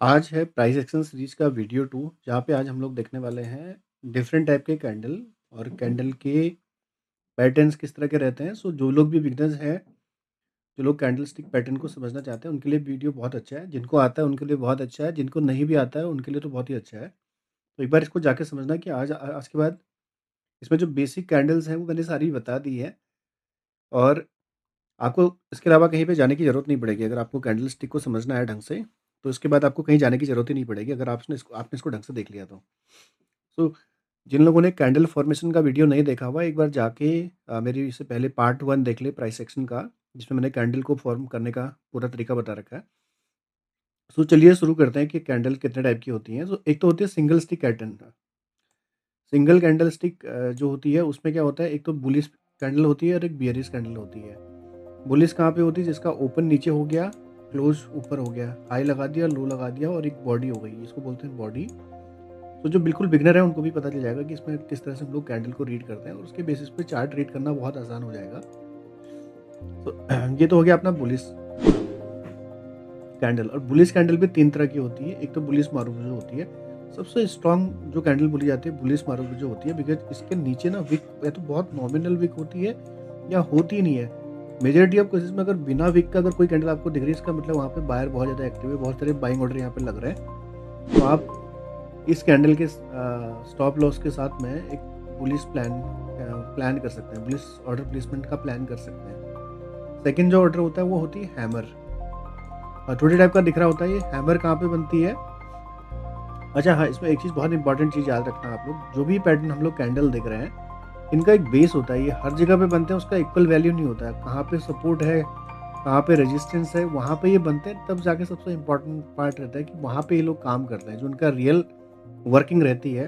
आज है price action series का वीडियो 2 जहाँ पे आज हम लोग देखने वाले हैं डिफरेंट टाइप के कैंडल और कैंडल के पैटर्न्स किस तरह के रहते हैं। सो जो लोग भी बिगनर्स हैं, जो लोग कैंडल स्टिक पैटर्न को समझना चाहते हैं उनके लिए वीडियो बहुत अच्छा है। जिनको आता है उनके लिए बहुत अच्छा है, जिनको नहीं भी आता है उनके लिए तो बहुत ही अच्छा है। तो एक बार इसको जाके समझना कि आज आज के बाद इसमें जो बेसिक कैंडल्स हैं वो मैंने सारी बता दी है और आपको इसके अलावा कहीं पे जाने की ज़रूरत नहीं पड़ेगी। अगर आपको कैंडल स्टिक को समझना है ढंग से, तो इसके बाद आपको कहीं जाने की ज़रूरत ही नहीं पड़ेगी अगर आपने इसको ढंग से देख लिया तो। सो जिन लोगों ने कैंडल फॉर्मेशन का वीडियो नहीं देखा हुआ, एक बार जाके मेरी इससे पहले पार्ट 1 देख ले प्राइस एक्शन का, जिसमें मैंने कैंडल को फॉर्म करने का पूरा तरीका बता रखा है। सो चलिए शुरू करते हैं कि कैंडल कितने टाइप की होती हैं। सो एक तो होती है single stick candle. Single candle stick जो होती है उसमें क्या होता है, एक तो बुलिश कैंडल होती है और एक बियरिश कैंडल होती है। बुलिश कहाँ पे होती है? जिसका ओपन नीचे हो गया, क्लोज ऊपर हो गया, हाई लगा दिया, लो लगा दिया और एक बॉडी हो गई, इसको बोलते हैं बॉडी। तो जो बिल्कुल बिगिनर है उनको भी पता चल जाएगा कि इसमें किस तरह से हम लोग कैंडल को रीड करते हैं और उसके बेसिस पे चार्ट रीड करना बहुत आसान हो जाएगा। तो ये तो हो गया अपना बुलिश कैंडल। और बुलिश कैंडल भी 3 तरह की होती है। एक तो बुलिश मारुफुजो होती है, सबसे स्ट्रॉन्ग जो कैंडल बोली जाती है बुलिश मारुफुजो होती है, बिकॉज इसके नीचे ना विक या तो बहुत नॉमिनल विक होती है या होती ही नहीं है। मेजोरिटी ऑफ केसेस में अगर बिना विक का अगर कोई कैंडल आपको दिख रही है, इसका मतलब वहाँ पे बायर बहुत ज़्यादा एक्टिव है, बहुत सारे बाइंग ऑर्डर यहाँ पे लग रहे हैं। तो आप इस कैंडल के स्टॉप लॉस के साथ में एक बुलिश प्लान कर सकते हैं, बुलिश ऑर्डर प्लेसमेंट का प्लान कर सकते हैं। सेकंड जो ऑर्डर होता है वो होती है हैमर। हथौड़ी टाइप का दिख रहा होता है, ये हैमर कहाँ पे बनती है? अच्छा हाँ, इसमें एक चीज़ बहुत इंपॉर्टेंट चीज़ याद रखना आप लोग, जो भी पैटर्न हम लोग कैंडल देख रहे हैं इनका एक बेस होता है। ये हर जगह पे बनते हैं, उसका इक्वल वैल्यू नहीं होता है। कहाँ पे सपोर्ट है, कहाँ पे रेजिस्टेंस है, वहाँ पे ये बनते हैं। तब जाके सबसे इम्पोर्टेंट पार्ट रहता है कि वहाँ पे ये लोग काम करते हैं, जो उनका रियल वर्किंग रहती है।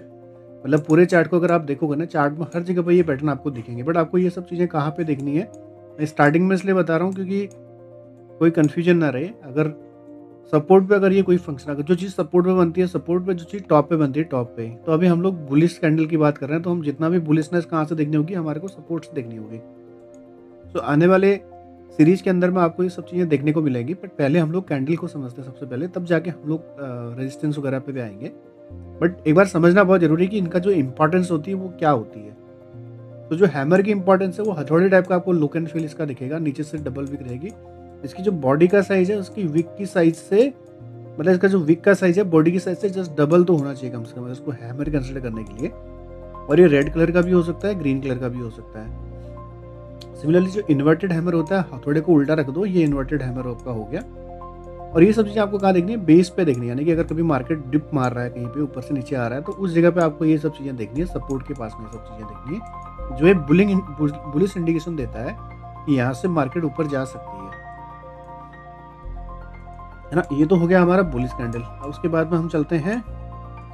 मतलब पूरे चार्ट को अगर आप देखोगे ना, चार्ट में हर जगह पे ये पैटर्न आपको दिखेंगे, बट आपको ये सब चीज़ें कहाँ पे देखनी है मैं स्टार्टिंग में इसलिए बता रहा हूँ क्योंकि कोई कन्फ्यूजन ना रहे। अगर सपोर्ट पे अगर ये कोई फंक्शन, अगर जो चीज़ सपोर्ट पे बनती है, सपोर्ट पे जो चीज़ टॉप पे बनती है टॉप पे, तो अभी हम लोग बुलिश कैंडल की बात कर रहे हैं, तो हम जितना भी बुलिशनेस कहाँ से देखनी होगी, हमारे को सपोर्ट से देखनी होगी। तो आने वाले सीरीज के अंदर में आपको ये सब चीज़ें देखने को मिलेंगी, बट पहले हम लोग कैंडल को समझते हैं सबसे पहले, तब जाके हम लोग रेजिस्टेंस वगैरह पे भी आएंगे। बट एक बार समझना बहुत जरूरी है कि इनका जो इंपॉर्टेंस होती है वो क्या होती है। तो जो हैमर की इंपॉर्टेंस है वो हथौड़ी टाइप का आपको लुक एंड फील इसका दिखेगा, नीचे से डबल विक रहेगी। इसकी जो बॉडी का साइज है उसकी विक की साइज से, मतलब इसका जो विक का साइज है बॉडी की साइज से जस्ट डबल तो होना चाहिए कम से कम इसको हैमर कंसिडर करने के लिए। और ये रेड कलर का भी हो सकता है, ग्रीन कलर का भी हो सकता है। सिमिलरली जो इन्वर्टेड हैमर होता है, हथौड़े को उल्टा रख दो, ये इन्वर्टेड हैमर आपका हो गया। और ये सब चीज़ें आपको कहाँ देखनी है? बेस पे देखनी है, यानी कि अगर कभी मार्केट डिप मार रहा है कहीं पे, ऊपर से नीचे आ रहा है, तो उस जगह पे आपको ये सब चीज़ें देखनी है, सपोर्ट के पास में ये सब चीज़ें देखनी है, जो एक बुलिश इंडिकेशन देता है कि यहाँ से मार्केट ऊपर जा सकती है ना। ये तो हो गया हमारा बुलिश कैंडल। अब उसके बाद में हम चलते हैं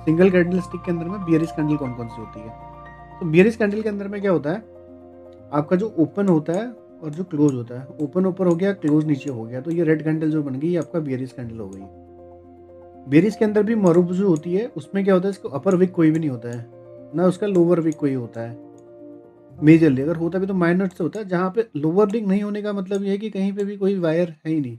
सिंगल कैंडल स्टिक के अंदर में बियरिश कैंडल कौन कौन सी होती है। तो बियरिश कैंडल के अंदर में क्या होता है, आपका जो ओपन होता है और जो क्लोज होता है, ओपन ऊपर हो गया, क्लोज नीचे हो गया, तो ये रेड कैंडल जो बन गई ये आपका बियरिश कैंडल हो गई। बियरिश के अंदर भी मारुफुजो होती है, उसमें क्या होता है, इसको अपर विक कोई भी नहीं होता है, ना उसका लोअर विक कोई होता है। मेजरली अगर होता भी तो माइनर से होता है, जहाँ पे लोअर विक नहीं होने का मतलब ये है कि कहीं पे भी कोई वायर है ही नहीं,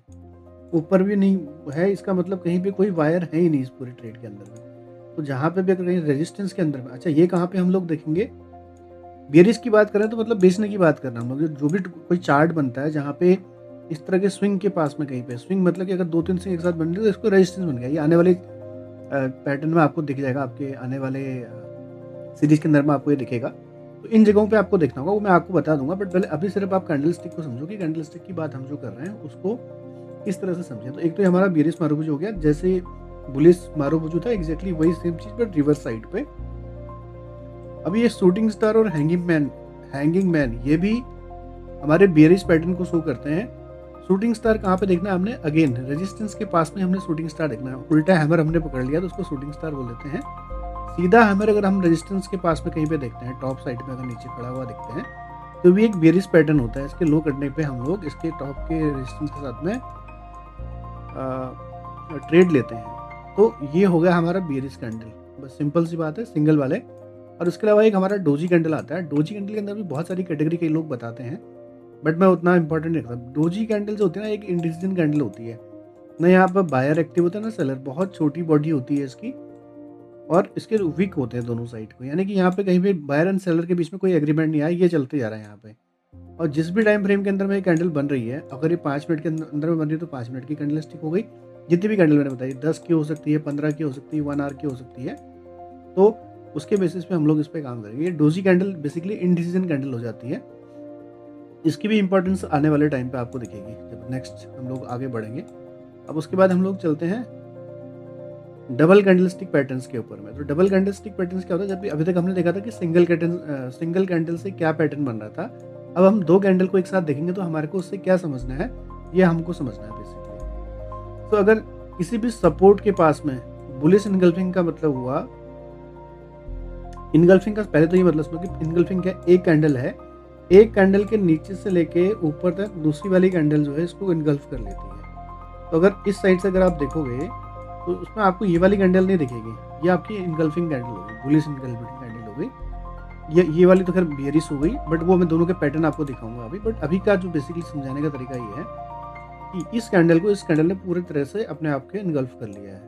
ऊपर भी नहीं है, इसका मतलब कहीं पे कोई वायर है ही नहीं इस पूरे ट्रेड के अंदर में। तो जहाँ पे भी अगर कहीं रेजिस्टेंस के अंदर में, अच्छा ये कहाँ पे हम लोग देखेंगे, बियरिश की बात करें तो मतलब बेचने की बात करना हम लोग, जो भी कोई चार्ट बनता है जहाँ पे इस तरह के स्विंग के पास में, कहीं पे स्विंग मतलब कि अगर 2-3 स्विंग एक साथ बन रही है तो इसको रेजिस्टेंस बन गया। ये आने वाले पैटर्न में आपको दिख जाएगा, आपके आने वाले सीरीज के अंदर में आपको ये दिखेगा। तो इन जगहों पे आपको देखना होगा, वो मैं आपको बता दूंगा, बट पहले अभी सिर्फ आप कैंडल स्टिक को समझो कि कैंडल स्टिक की बात हम जो कर रहे हैं उसको किस तरह से समझें। तो एक तो हमारा बियरिश मारुफुजो हो गया, जैसे बुलिश मारुफुजो था एग्जैक्टली वही सेम चीज बट रिवर्स साइड पे। अभी ये शूटिंग स्टार और हैंगिंग मैन ये भी हमारे बियरिश पैटर्न को शो करते हैं। शूटिंग स्टार कहाँ पे देखना है हमने? अगेन रेजिस्टेंस के पास में हमने शूटिंग स्टार देखना है। उल्टा हैमर हमने पकड़ लिया तो उसको शूटिंग स्टार बोल देते हैं। सीधा हैमर अगर हम रेजिस्टेंस के पास में कहीं पे देखते हैं, टॉप साइड में अगर नीचे खड़ा हुआ देखते हैं, तो भी एक बियरिश पैटर्न होता है। इसके लो करने पे हम लोग इसके टॉप के रेजिस्टेंस के साथ में ट्रेड लेते हैं। तो ये हो गया हमारा बियरिश कैंडल, बस सिंपल सी बात है, सिंगल वाले। और उसके अलावा एक हमारा डोजी कैंडल आता है। डोजी कैंडल के अंदर भी बहुत सारी कैटेगरी के लोग बताते हैं, बट मैं उतना इंपॉर्टेंट नहीं रखता। डोजी कैंडल जो होती है ना, एक इंडिसीजन कैंडल होती है। ना यहाँ पर बायर एक्टिव होता है ना सेलर, बहुत छोटी बॉडी होती है इसकी और इसके वीक होते हैं दोनों साइड को, यानी कि यहाँ पे कहीं भी बायर एंड सेलर के बीच में कोई एग्रीमेंट नहीं आया, ये चलते जा रहा है यहाँ पे। और जिस भी टाइम फ्रेम के अंदर में ये कैंडल बन रही है, अगर ये 5 मिनट के अंदर में बन रही है तो 5 मिनट की कैंडल स्टिक हो गई। जितनी भी कैंडल मैंने बताई 10 की हो सकती है, 15 की हो सकती है, 1 आवर की हो सकती है, तो उसके बेसिस पे हम लोग इस पर काम करेंगे। ये doji candle basically indecision candle हो जाती है। इसकी भी इंपॉर्टेंस आने वाले टाइम पे आपको दिखेगी जब नेक्स्ट हम लोग आगे बढ़ेंगे। अब उसके बाद हम लोग चलते हैं डबल कैंडलस्टिक पैटर्न्स के ऊपर में। तो डबल कैंडलस्टिक पैटर्न्स क्या होता है, जब अभी तक हमने देखा था कि सिंगल कैंडल से क्या पैटर्न बन रहा था, अब हम 2 कैंडल को एक साथ देखेंगे तो हमारे को उससे क्या समझना है, ये हमको समझना है बेसिकली। तो अगर किसी भी सपोर्ट के पास में बुलिश इनगल्फिंग का मतलब हुआ, इनगल्फिंग का पहले तो ये मतलब सुनो कि इनगल्फिंग क्या, एक कैंडल है, एक कैंडल के नीचे से लेके ऊपर तक दूसरी वाली कैंडल जो है इसको इनगल्फ कर लेती है। तो अगर इस साइड से अगर आप देखोगे तो उसमें आपको ये वाली कैंडल नहीं दिखेगी, ये आपकी इनगल्फिंग कैंडल होगी, बुलिश इनगल्फिंग कैंडल हो गई। ये वाली तो खैर बेयरिश हो गई, बट वो मैं दोनों के पैटर्न आपको दिखाऊंगा अभी। बट अभी का जो बेसिकली समझाने का तरीका ये है कि इस कैंडल को इस कैंडल ने पूरी तरह से अपने आप के इनगल्फ कर लिया है,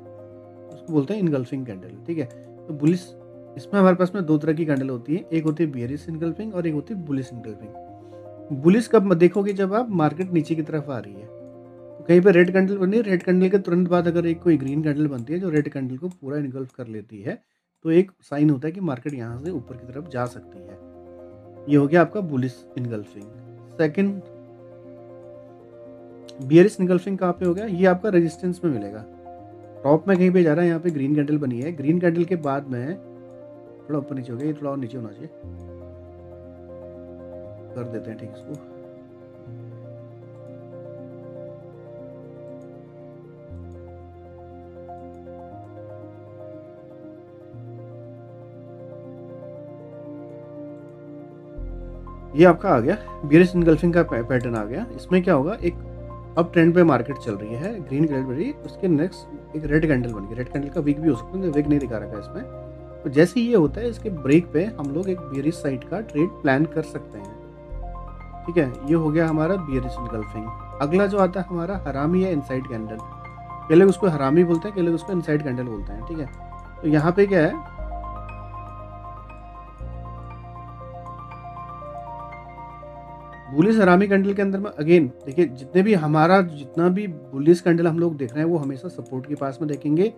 उसको बोलते हैं इनगल्फिंग कैंडल, ठीक है। तो बुलिश, इसमें हमारे पास में 2 तरह की कैंडल होती है, एक होती है बेयरिश इनगल्फिंग और एक होती है बुलिश इनगल्फिंग। बुलिश कब देखोगे, जब आप मार्केट नीचे की तरफ आ रही है, तो कहीं पे रेड कैंडल बनी, रेड कैंडल के तुरंत बाद अगर एक कोई ग्रीन कैंडल बनती है जो रेड कैंडल को पूरा इनगल्फ कर लेती है, तो एक साइन होता है कि मार्केट यहाँ से ऊपर की तरफ जा सकती है। ये हो गया आपका bullish engulfing. Second bearish engulfing कहाँ पे हो गया, ये आपका रेजिस्टेंस में मिलेगा, टॉप में कहीं पे जा रहा है, यहाँ पे ग्रीन कैंडल बनी है, ग्रीन कैंडल के बाद में थोड़ा ऊपर नीचे हो गया, ये थोड़ा और नीचे होना चाहिए, कर देते हैं ठीक इसको। ये आपका आ गया बियरिश इनगल्फिंग का पैटर्न आ गया। इसमें क्या होगा, एक अब ट्रेंड पे मार्केट चल रही है, ग्रीन कैंडल बनी, उसके नेक्स्ट एक रेड कैंडल बन गई, रेड कैंडल का वीक भी हो सकता है, वीक नहीं दिखा रखा है इसमें। तो जैसे ये होता है, इसके ब्रेक पे हम लोग एक बियरिश साइड का ट्रेड प्लान कर सकते हैं, ठीक है। ये हो गया हमारा बियरिश इनगल्फिंग। अगला जो आता है हमारा हरामी या इनसाइड कैंडल, कई लोग उसको हरामी बोलते हैं, कई लोग उसको इनसाइड कैंडल बोलते हैं, ठीक है। तो यहाँ पे क्या है, बुलिश हरामी कैंडल के अंदर में अगेन देखिए, जितना भी बुलिश कैंडल हम लोग देख रहे हैं वो हमेशा सपोर्ट के पास में देखेंगे,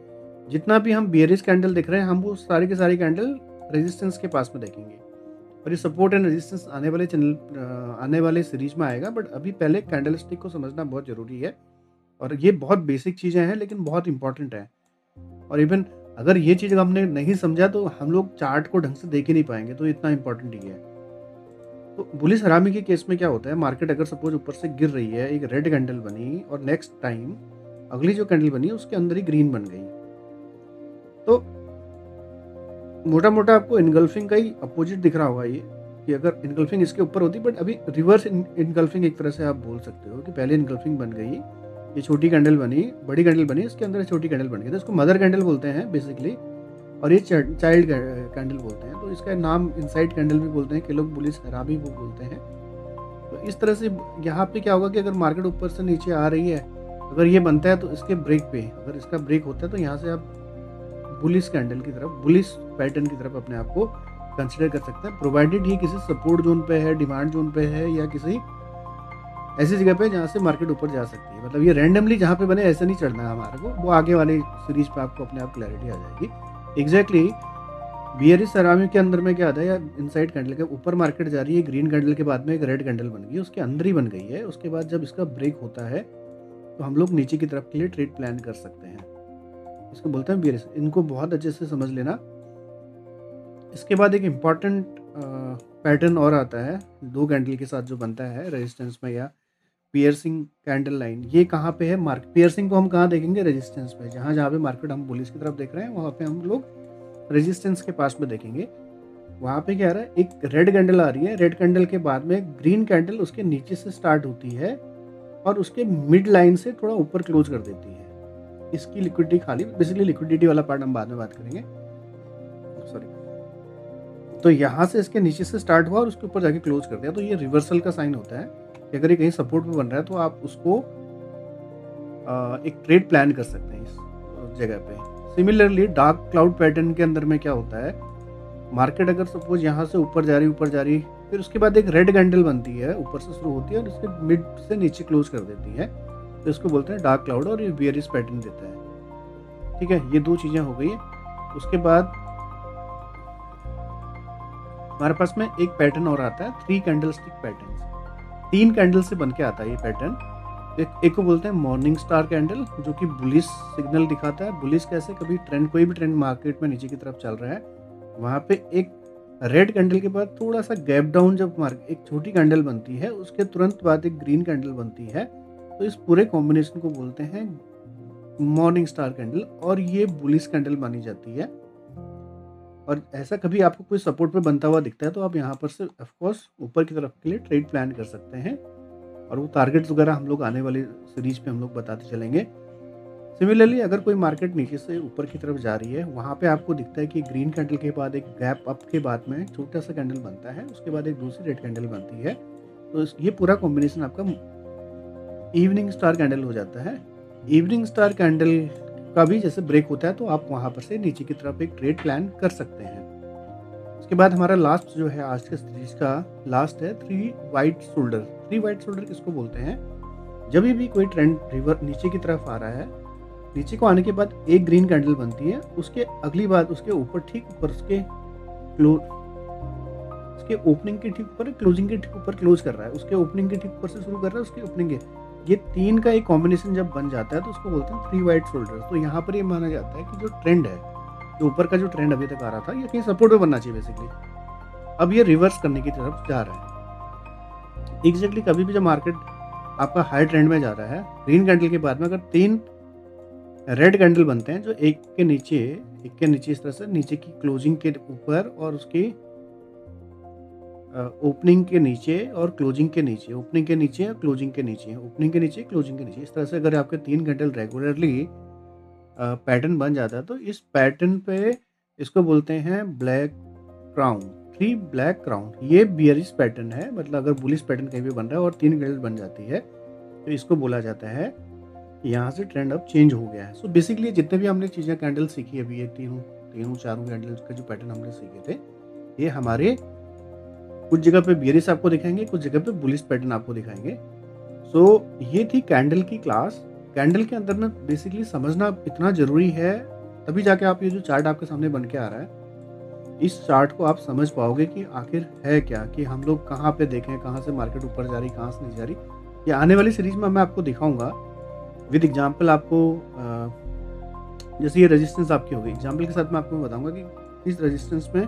जितना भी हम बियरिश कैंडल देख रहे हैं हम वो सारी के सारी कैंडल रेजिस्टेंस के पास में देखेंगे। और ये सपोर्ट एंड रेजिस्टेंस आने वाले सीरीज में आएगा, बट अभी पहले कैंडल स्टिक को समझना बहुत जरूरी है। और ये बहुत बेसिक चीज़ें हैं लेकिन बहुत इंपॉर्टेंट है। और इवन अगर ये चीज़ हमने नहीं समझा तो हम लोग चार्ट को ढंग से देख ही नहीं पाएंगे, तो इतना इंपॉर्टेंट ही है। तो बुलिश हरामी के केस में क्या होता है, मार्केट अगर सपोज ऊपर से गिर रही है, एक रेड कैंडल बनी और नेक्स्ट टाइम अगली जो कैंडल बनी उसके अंदर ही ग्रीन बन गई, तो मोटा मोटा आपको इनगल्फिंग का ही अपोजिट दिख रहा होगा ये, कि अगर इनगल्फिंग इसके ऊपर होती, बट अभी रिवर्स इनगल्फिंग एक तरह से आप बोल सकते हो कि पहले इनगल्फिंग बन गई, ये छोटी कैंडल बनी, बड़ी कैंडल बनी, इसके अंदर छोटी कैंडल बन गई, तो इसको मदर कैंडल बोलते हैं बेसिकली, और ये चाइल्ड कैंडल बोलते हैं। तो इसका नाम इनसाइड कैंडल भी बोलते हैं, कि लोग बुलिश हरामी भी बोलते हैं। तो इस तरह से यहाँ पे क्या होगा कि अगर मार्केट ऊपर से नीचे आ रही है, अगर ये बनता है तो इसके ब्रेक पे, अगर इसका ब्रेक होता है तो यहाँ से आप बुलिश कैंडल की तरफ, बुलिश पैटर्न की तरफ अपने आप को कंसिडर कर सकते हैं, प्रोवाइडेड ये किसी सपोर्ट जोन पे है, डिमांड जोन पे है, या किसी ऐसी जगह पे जहाँ से मार्केट ऊपर जा सकती है। मतलब ये रैंडमली जहाँ पे बने ऐसे नहीं चढ़ना है हमारे को, वो आगे वाले सीरीज पे आपको अपने आप क्लैरिटी आ जाएगी। एग्जैक्टली बियरिश हरामी के अंदर में क्या आता है, या इनसाइड कैंडल के ऊपर मार्केट जा रही है, ग्रीन कैंडल के बाद में एक रेड कैंडल बन गई, उसके अंदर ही बन गई है, उसके बाद जब इसका ब्रेक होता है तो हम लोग नीचे की तरफ के लिए ट्रेड प्लान कर सकते हैं, इसको बोलते हैं बियरिश। इनको बहुत अच्छे से समझ लेना। इसके बाद एक इम्पॉर्टेंट पैटर्न और आता है 2 कैंडल के साथ जो बनता है रेजिस्टेंस में, या पियर्सिंग कैंडल लाइन। ये कहाँ पे है, मार्केट पियर्सिंग को हम कहाँ देखेंगे, रेजिस्टेंस पे, जहाँ जहाँ पे मार्केट हम बुलिश की तरफ देख रहे हैं वहाँ पे हम लोग रेजिस्टेंस के पास में देखेंगे। वहाँ पे क्या आ रहा है, एक रेड कैंडल आ रही है, रेड कैंडल के बाद में ग्रीन कैंडल उसके नीचे से स्टार्ट होती है और उसके मिड लाइन से थोड़ा ऊपर क्लोज कर देती है। इसकी लिक्विडिटी खाली, बेसिकली लिक्विडिटी वाला पार्ट हम बाद में बात करेंगे, सॉरी। तो यहाँ से इसके नीचे से स्टार्ट हुआ और उसके ऊपर जाके क्लोज कर दिया, तो ये रिवर्सल का साइन होता है कि अगर ये कहीं सपोर्ट पे बन रहा है तो आप उसको एक ट्रेड प्लान कर सकते हैं इस जगह पे। सिमिलरली डार्क क्लाउड पैटर्न के अंदर में क्या होता है, मार्केट अगर सपोज यहाँ से ऊपर जा रही, फिर उसके बाद एक रेड कैंडल बनती है, ऊपर से शुरू होती है और उसके मिड से नीचे क्लोज कर देती है, तो इसको बोलते हैं डार्क क्लाउड और ये बियरिश पैटर्न देता है। ठीक है, ये दो चीज़ें हो गई। उसके बाद हमारे पास में एक पैटर्न और आता है, 3 कैंडलस्टिक पैटर्न। 3 कैंडल से बन के आता है ये पैटर्न। एक को बोलते हैं मॉर्निंग स्टार कैंडल, जो कि बुलिश सिग्नल दिखाता है। बुलिश कैसे, कभी ट्रेंड, कोई भी ट्रेंड मार्केट में नीचे की तरफ चल रहा है, वहाँ पे एक रेड कैंडल के बाद थोड़ा सा गैप डाउन जब मार्केट एक छोटी कैंडल बनती है, उसके तुरंत बाद एक ग्रीन कैंडल बनती है, तो इस पूरे कॉम्बिनेशन को बोलते हैं मॉर्निंग स्टार कैंडल, और ये बुलिश कैंडल मानी जाती है। और ऐसा कभी आपको कोई सपोर्ट पे बनता हुआ दिखता है तो आप यहाँ पर से ऑफकोर्स ऊपर की तरफ के लिए ट्रेड प्लान कर सकते हैं, और वो टारगेट्स वगैरह हम लोग आने वाली सीरीज पे हम लोग बताते चलेंगे। सिमिलरली अगर कोई मार्केट नीचे से ऊपर की तरफ जा रही है, वहाँ पे आपको दिखता है कि ग्रीन कैंडल के बाद एक गैप अप के बाद में छोटा सा कैंडल बनता है, उसके बाद एक दूसरी रेड कैंडल बनती है, तो ये पूरा कॉम्बिनेशन आपका इवनिंग स्टार कैंडल हो जाता है। इवनिंग स्टार कैंडल का भी जैसे ब्रेक होता है तो आप वहाँ पर से नीचे की तरफ एक ट्रेड प्लान कर सकते हैं। उसके बाद हमारा लास्ट जो है आज के सीरीज का लास्ट है 3 वाइट शोल्डर। 3 वाइट शोल्डर किसको बोलते हैं, जब भी कोई ट्रेंड रिवर नीचे की तरफ आ रहा है, नीचे को आने के बाद एक ग्रीन कैंडल बनती है, उसके अगली बार उसके ऊपर ठीक ऊपर उसके ओपनिंग के ठीक ऊपर क्लोजिंग के ठीक ऊपर क्लोज कर रहा है, उसके ओपनिंग के ठीक ऊपर से शुरू कर रहा है, उसके ओपनिंग के, ये 3 का एक कॉम्बिनेशन जब बन जाता है तो उसको बोलते हैं 3 वाइट शोल्डर। तो यहाँ पर ये माना जाता है कि जो ट्रेंड है, जो ऊपर का जो ट्रेंड अभी तक आ रहा था, ये कहीं सपोर्ट पे बनना चाहिए बेसिकली, अब ये रिवर्स करने की तरफ जा रहा है। एग्जैक्टली कभी भी जब मार्केट आपका हाई ट्रेंड में जा रहा है, ग्रीन कैंडल के बाद में अगर 3 रेड कैंडल बनते हैं, जो एक के नीचे इस तरह से नीचे की क्लोजिंग के ऊपर और उसकी ओपनिंग के नीचे और क्लोजिंग के नीचे, ओपनिंग के नीचे और क्लोजिंग के नीचे, ओपनिंग के नीचे क्लोजिंग के नीचे, इस तरह से अगर आपके 3 कैंडल रेगुलरली पैटर्न बन जाता है तो इस पैटर्न पे इसको बोलते हैं ब्लैक क्राउन, 3 ब्लैक क्राउन। ये बियरिश पैटर्न है, मतलब अगर बुलिश पैटर्न कहीं भी बन रहा है और 3 कैंडल बन जाती है तो इसको बोला जाता है यहाँ से ट्रेंड अब चेंज हो गया है। सो बेसिकली जितने भी हमने चीज़ें कैंडल सीखी अभी, ये तीनों चारों कैंडल का जो पैटर्न हमने सीखे थे, ये हमारे कुछ जगह पे बियरिश आपको दिखाएंगे, कुछ जगह पे बुलिश पैटर्न आपको दिखाएंगे। सो ये थी कैंडल की क्लास। कैंडल के अंदर में बेसिकली समझना इतना ज़रूरी है, तभी जाके आप ये जो चार्ट आपके सामने बन के आ रहा है, इस चार्ट को आप समझ पाओगे कि आखिर है क्या, कि हम लोग कहाँ पे देखें, कहाँ से मार्केट ऊपर जा रही, कहाँ से नहीं जा रही। ये आने वाली सीरीज में मैं आपको दिखाऊंगा विद एग्जाम्पल। आपको जैसे ये रेजिस्टेंस आपकी होगी, एग्जाम्पल के साथ मैं आपको बताऊंगा कि इस रेजिस्टेंस में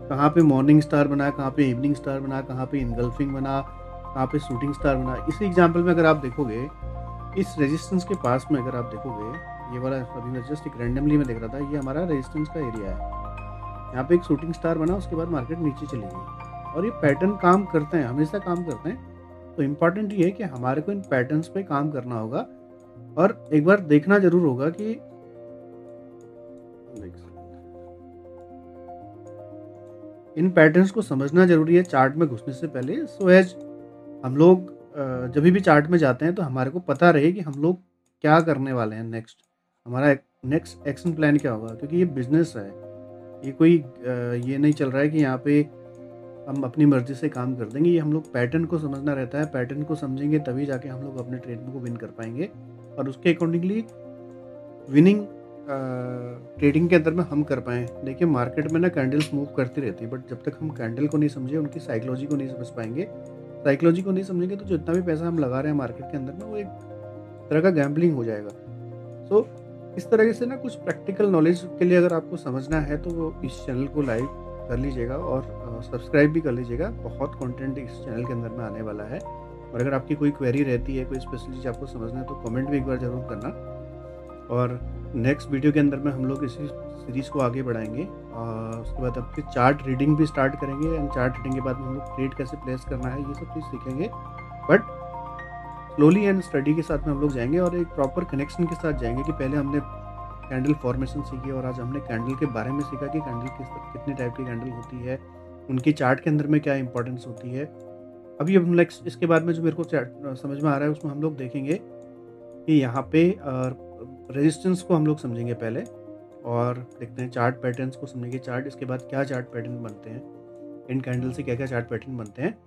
कहाँ पे मॉर्निंग स्टार बना, कहाँ पे इवनिंग स्टार बना, कहाँ पे इनगल्फिंग बना, कहाँ पे शूटिंग स्टार बना। इसी एग्जाम्पल में अगर आप देखोगे, इस रेजिस्टेंस के पास में अगर आप देखोगे, ये वाला अभी मैं जस्ट एक रैंडमली में देख रहा था, ये हमारा रेजिस्टेंस का एरिया है, यहाँ पे एक शूटिंग स्टार बना, उसके बाद मार्केट नीचे चली गई, और ये पैटर्न काम करते हैं, हमेशा काम करते हैं। तो इम्पॉर्टेंट ये है कि हमारे को इन पैटर्न्स पे काम करना होगा, और एक बार देखना जरूर होगा कि इन पैटर्न्स को समझना जरूरी है चार्ट में घुसने से पहले, सो एज हम लोग जब भी चार्ट में जाते हैं तो हमारे को पता रहे कि हम लोग क्या करने वाले हैं, नेक्स्ट हमारा नेक्स्ट एक्शन प्लान क्या होगा। क्योंकि ये बिजनेस है, ये कोई ये नहीं चल रहा है कि यहाँ पे हम अपनी मर्जी से काम कर देंगे। ये हम लोग पैटर्न को समझना रहता है, पैटर्न को समझेंगे तभी जाके हम लोग अपने ट्रेड को विन कर पाएंगे, और उसके अकॉर्डिंगली विनिंग ट्रेडिंग के अंदर में हम कर पाएँ। देखिए मार्केट में ना कैंडल्स मूव करती रहती है, बट जब तक हम कैंडल को नहीं समझे, उनकी साइकोलॉजी को नहीं समझ पाएंगे, साइकोलॉजी को नहीं समझेंगे तो जितना भी पैसा हम लगा रहे हैं मार्केट के अंदर में, वो एक तरह का गैम्बलिंग हो जाएगा। सो इस तरह से ना कुछ प्रैक्टिकल नॉलेज के लिए अगर आपको समझना है तो इस चैनल को लाइक कर लीजिएगा और सब्सक्राइब भी कर लीजिएगा। बहुत कंटेंट इस चैनल के अंदर में आने वाला है, और अगर आपकी कोई क्वेरी रहती है, कोई स्पेशल चीज़ आपको समझना है तो कमेंट भी एक बार ज़रूर करना। और नेक्स्ट वीडियो के अंदर में हम लोग इसी सीरीज़ को आगे बढ़ाएंगे, और उसके बाद अब फिर चार्ट रीडिंग भी स्टार्ट करेंगे, एंड चार्ट रीडिंग के बाद में हम लोग ट्रेड कैसे प्लेस करना है, ये सब चीज़ सीखेंगे। बट स्लोली एंड स्टडी के साथ में हम लोग जाएंगे, और एक प्रॉपर कनेक्शन के साथ जाएंगे कि पहले हमने कैंडल फॉर्मेशन सीखी, और आज हमने कैंडल के बारे में सीखा कि कैंडल कितने टाइप की कैंडल होती है, उनकी चार्ट के अंदर में क्या इंपॉर्टेंस होती है। अभी हम नेक्स्ट इसके बाद में जो मेरे को समझ में आ रहा है उसमें हम लोग देखेंगे कि यहाँ पे रेजिस्टेंस को हम लोग समझेंगे पहले और देखते हैं चार्ट पैटर्न्स को समझेंगे। चार्ट इसके बाद क्या चार्ट पैटर्न बनते हैं, इन कैंडल से क्या-क्या चार्ट पैटर्न बनते हैं।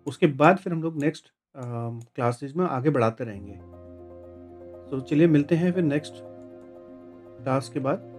उसके बाद फिर हम लोग नेक्स्ट क्लासेस में आगे बढ़ाते रहेंगे। तो चलिए मिलते हैं फिर नेक्स्ट क्लास के बाद।